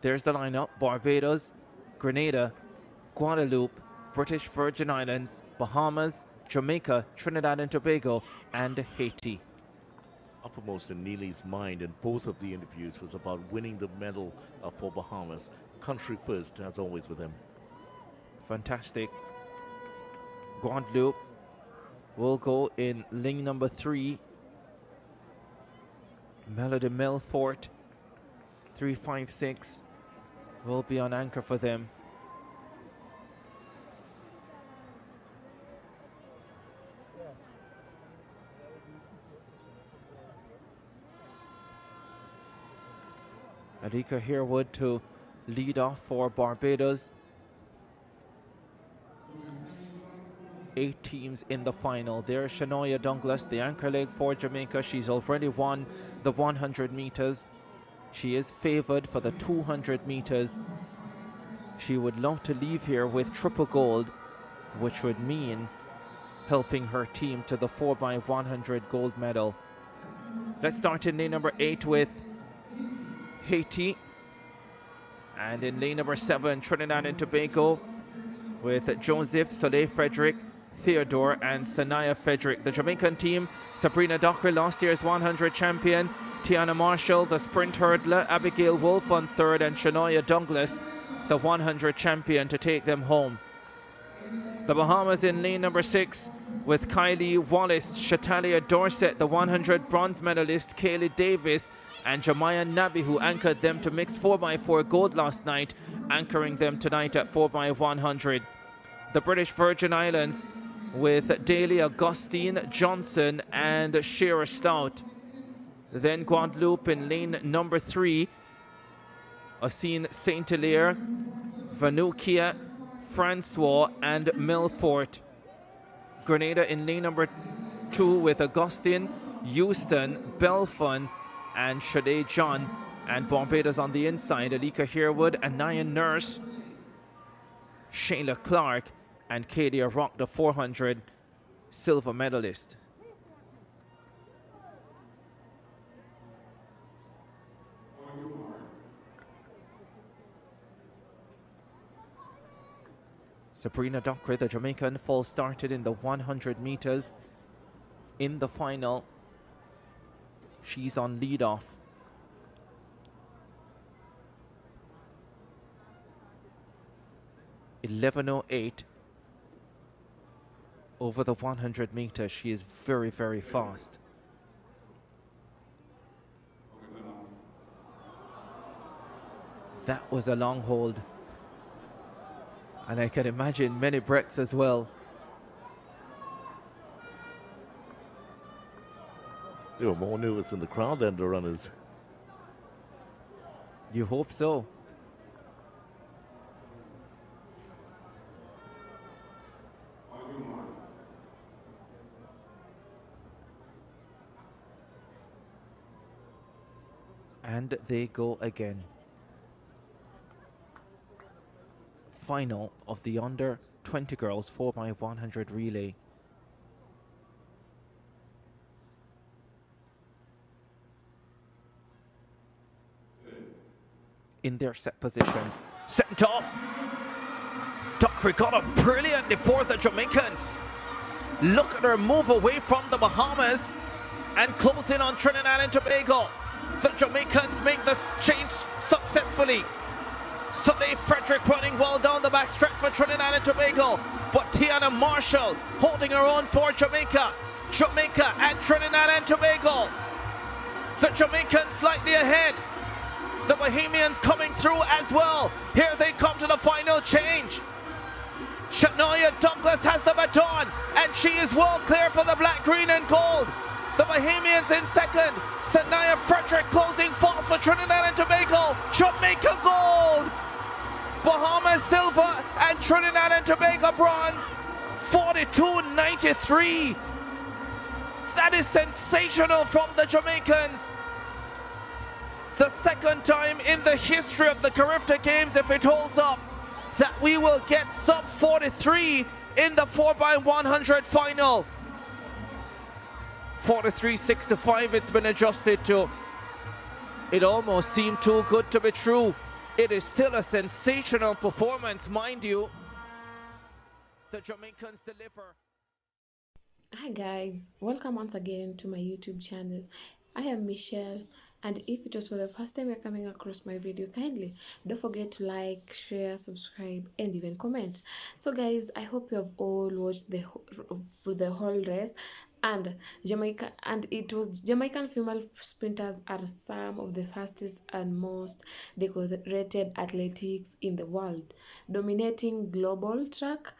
There's the lineup: Barbados, Grenada, Guadeloupe, British Virgin Islands, Bahamas, Jamaica, Trinidad and Tobago, and Haiti. Uppermost in Neely's mind in both of the interviews was about winning the medal for Bahamas. Country first, as always with him. Fantastic. Guadeloupe will go in lane number 3. Melody Melfort, 356, will be on anchor for them. Alika Herwood to lead off for Barbados. 8 teams in the final. There's Shania Douglas, the anchor leg for Jamaica. She's already won the 100 meters. She is favored for the 200 meters. She would love to leave here with triple gold, which would mean helping her team to the 4x100 gold medal. Let's start in lane number 8 with Haiti, and in lane number 7 Trinidad and Tobago with Joseph, Soleil Frederick, Theodore and Sanaya Frederick. The Jamaican team: Sabrina Dockery, last year's 100 champion; Tiana Marshall, the sprint hurdler; Abigail Wolf on 3rd, and Shania Douglas, the 100 champion, to take them home. The Bahamas in lane number 6 with Kylie Wallace, Shatalia Dorset, the 100 bronze medalist; Kaylee Davis and Jemiah Nabi, who anchored them to mixed 4x4 gold last night, anchoring them tonight at 4x100. The British Virgin Islands with Daly Augustine Johnson and Shira Stout. Then Guadeloupe in lane number 3, Ossine Saint-Hilaire, Vanukia, Francois and Melfort. Grenada in lane number 2 with Augustine, Houston, Belfon and Shade John. And Barbados on the inside: Alika Herwood, Anaya Nurse, Shayla Clark and Kadia Rock, the 400 silver medalist. Sabrina Dockery, the Jamaican, false started in the 100 meters. In the final, she's on lead off. .11:08 over the 100 meters. She is very, very fast. That was a long hold, and I can imagine many breaths as well. They were more nervous in the crowd than the runners. You hope so. And they go again. Final of the under 20 girls 4x100 relay. In their set positions. Sent off. Dockery got up brilliantly for the Jamaicans. Look at her move away from the Bahamas and close in on Trinidad and Tobago. The Jamaicans make this change successfully. Soleil Frederick running well down the back stretch for Trinidad and Tobago, but Tiana Marshall holding her own for Jamaica. Jamaica and Trinidad and Tobago. The Jamaicans slightly ahead. The Bahamians coming through as well. Here they come to the final change. Shania Douglas has the baton, and she is well clear for the black, green and gold. The Bahamians in second. Sanaya Frederick closing fast for Trinidad and Tobago. Jamaica gold. Bahamas silver and Trinidad and Tobago bronze. 42.93. That is sensational from the Jamaicans. The second time in the history of the Caribbean Games, if it holds up, that we will get sub 43 in the 4x100 final. 43.65 it's been adjusted to. It almost seemed too good to be true. It is still a sensational performance, mind you. The Jamaicans deliver. Hi guys, welcome once again to my YouTube channel. I am Michelle, and if it was for the first time you're coming across my video, kindly don't forget to like, share, subscribe, and even comment. So guys, I hope you have all watched the whole race, and it was Jamaican female sprinters are some of the fastest and most decorated athletics in the world, dominating global track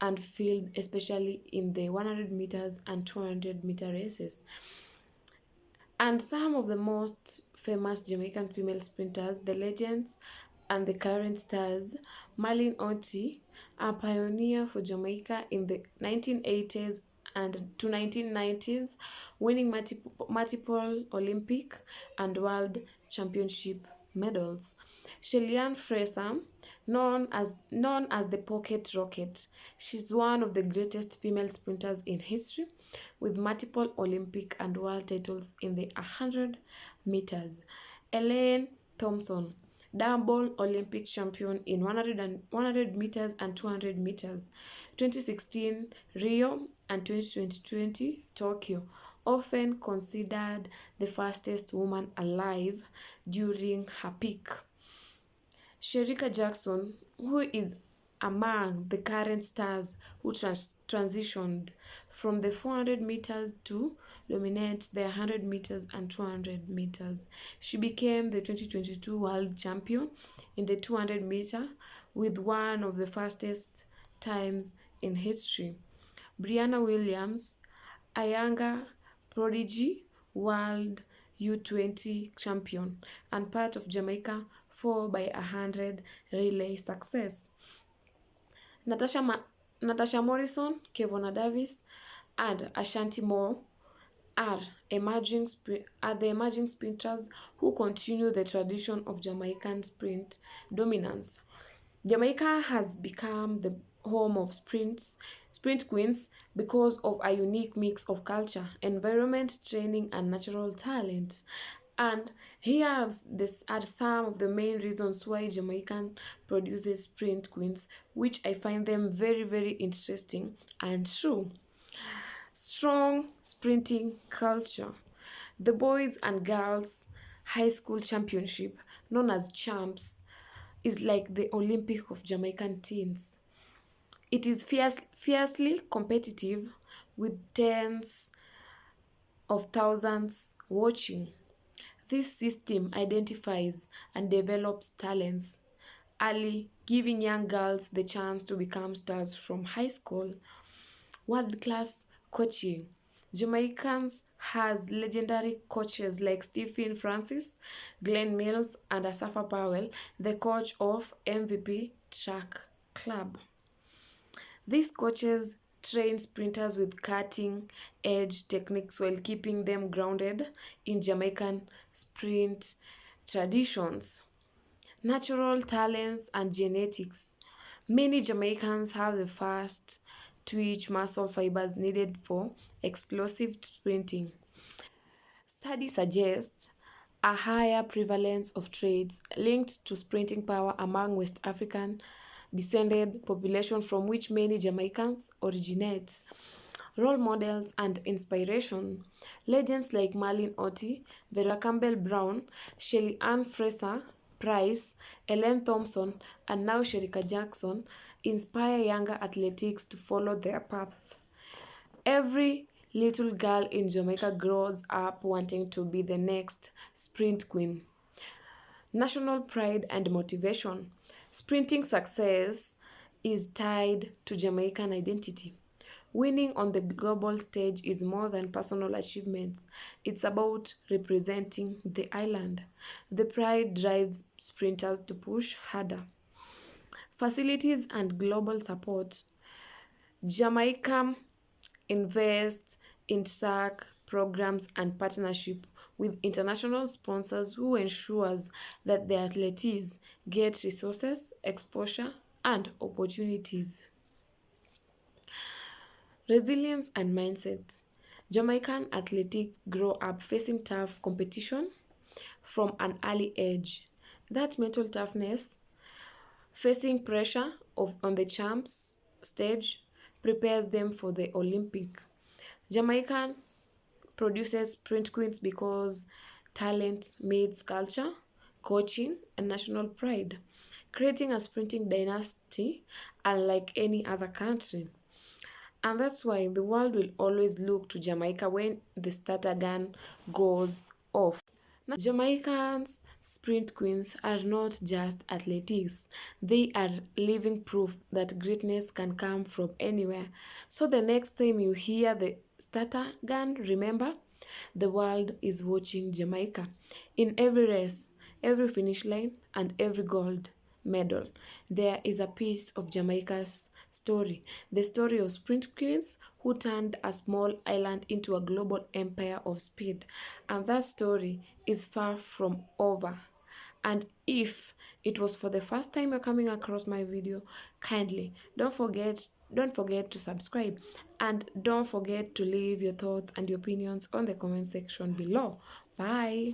and field, especially in the 100 meters and 200-meter races. And some of the most famous Jamaican female sprinters, the legends and the current stars, Marlene Otti, a pioneer for Jamaica in the 1980s and to 1990s, winning multiple Olympic and World Championship medals. Shellyanne Fraser, known as the Pocket Rocket, she's one of the greatest female sprinters in history, with multiple Olympic and world titles in the 100 meters. Elaine Thompson, double Olympic champion in 100 meters and 200 meters, 2016 Rio and 2020 Tokyo, often considered the fastest woman alive during her peak. Sherika Jackson, who is among the current stars who transitioned from the 400 meters to dominate the 100 meters and 200 meters. She became the 2022 world champion in the 200 meter with one of the fastest times in history. Brianna Williams, a younger prodigy, world U20 champion, and part of Jamaica 4x100 relay success. Natasha, Natasha Morrison, Kevona Davis, and Ashanti Moore are the emerging sprinters who continue the tradition of Jamaican sprint dominance. Jamaica has become the home of sprint queens because of a unique mix of culture, environment, training, and natural talent. And this are some of the main reasons why Jamaican produces sprint queens, which I find them very, very interesting and true. Strong sprinting culture. The boys and girls high school championship, known as champs, is like the Olympic of Jamaican teens. It is fiercely competitive with tens of thousands watching. This system identifies and develops talents early, giving young girls the chance to become stars from high school. World class coaching. Jamaicans has legendary coaches like Stephen Francis, Glenn Mills, and Asafa Powell, the coach of MVP Track Club. These coaches train sprinters with cutting edge techniques while keeping them grounded in Jamaican sprint traditions. Natural talents and genetics. Many Jamaicans have the fast twitch muscle fibers needed for explosive sprinting. Studies suggest a higher prevalence of traits linked to sprinting power among West African descended population from which many Jamaicans originate. Role models and inspiration. Legends like Marlene Otti, Vera Campbell Brown, Shelly Ann Fraser Price, Ellen Thompson, and now Sherika Jackson inspire younger athletics to follow their path. Every little girl in Jamaica grows up wanting to be the next sprint queen. National pride and motivation. Sprinting success is tied to Jamaican identity. Winning on the global stage is more than personal achievements. It's about representing the island. The pride drives sprinters to push harder. Facilities and global support. Jamaica invests in track programs and partnership with international sponsors who ensures that the athletes get resources, exposure, and opportunities. Resilience and mindset. Jamaican athletes grow up facing tough competition from an early age. That mental toughness, facing pressure on the champs stage, prepares them for the Olympic. Jamaican produces sprint queens because talent meets culture, coaching, and national pride, creating a sprinting dynasty unlike any other country. And that's why the world will always look to Jamaica when the starter gun goes off. Now, Jamaicans sprint queens are not just athletics, they are living proof that greatness can come from anywhere. So the next time you hear the starter gun, remember the world is watching Jamaica. In every race, every finish line, and every gold medal, there is a piece of Jamaica's story. The story of sprint queens who turned a small island into a global empire of speed. And that story is far from over. And if it was for the first time you're coming across my video, kindly don't forget to subscribe, and don't forget to leave your thoughts and your opinions on the comment section below. Bye.